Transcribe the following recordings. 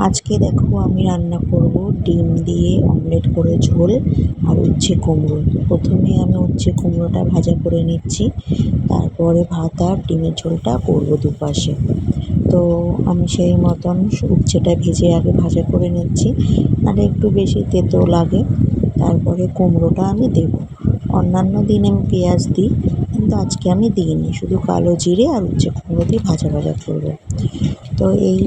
আজকে দেখো আমি রান্না করব ডিম দিয়ে অমলেট করে ঝোল আর উচ্ছে কুমড়ো। প্রথমে আমি উচ্ছে কুমড়োটা ভাজা করে নিচ্ছি, তারপরে ভাত আর ডিমের ঝোলটা করবো দুপাশে। তো আমি সেই মতন উচ্ছেটা ভেজে আগে ভাজা করে নিচ্ছি, নাহলে একটু বেশি তেতো লাগে। তারপরে কুমড়োটা আমি দেবো। অন্যান্য দিন আমি পেঁয়াজ দিই, কিন্তু আজকে আমি দিইনি, শুধু কালো জিরে আর উচ্ছে কুমড়ো দিয়ে ভাজা ভাজা করবো। তো এই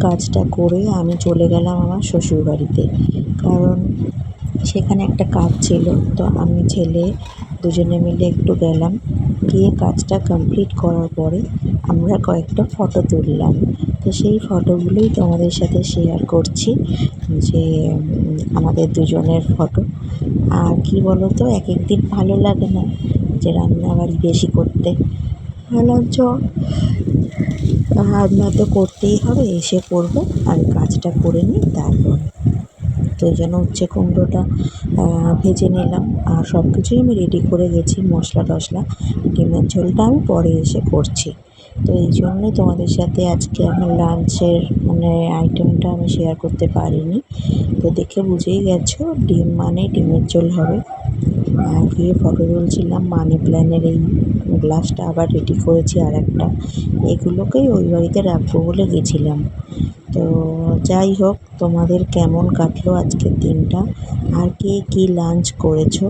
কাজটা করে আমি চলে গেলাম আমার শ্বশুরবাড়িতে, কারণ সেখানে একটা কাজ ছিল। তো আমি ছেলে দুজনে মিলে একটু গেলাম, গিয়ে কাজটা কমপ্লিট করার পরে আমরা কয়েকটা ফটো তুললাম। তো সেই ফটোগুলোই তোমাদের সাথে শেয়ার করছি, যে আমাদের দুজনের ফটো। আর কি বলো তো, এক এক দিন ভালো লাগে না যে রান্নাবাড়ি বেশি করতে, ভাবলাম রান্না তো করতেই হবে, এসে করবো, আর কাজটা করে নিই তারপরে। তো এই জন্য উচ্ছে কুমড়োটা ভেজে নিলাম, আর সব কিছুই আমি রেডি করে গেছি, মশলা টশলা। ডিমের ঝোলটা আমি পরে এসে করছি। তো এই জন্যই তোমাদের সাথে আজকে আমার লাঞ্চের আইটেমটা আমি শেয়ার করতে পারিনি। তো দেখে বুঝেই গেছো, ডিম মানে ডিমের ঝোল হবে। গিয়ে ফটো তুলছিলাম, মানি প্ল্যান্টের এই গ্লাসটা আবার রেডি করেছি আর একটা, এগুলোকেই ওই বাড়িতে রাখবো বলে গেছিলাম। তো যাই হোক, তোমাদের কেমন কাটলো আজকের দিনটা, আর কে কী লাঞ্চ করেছো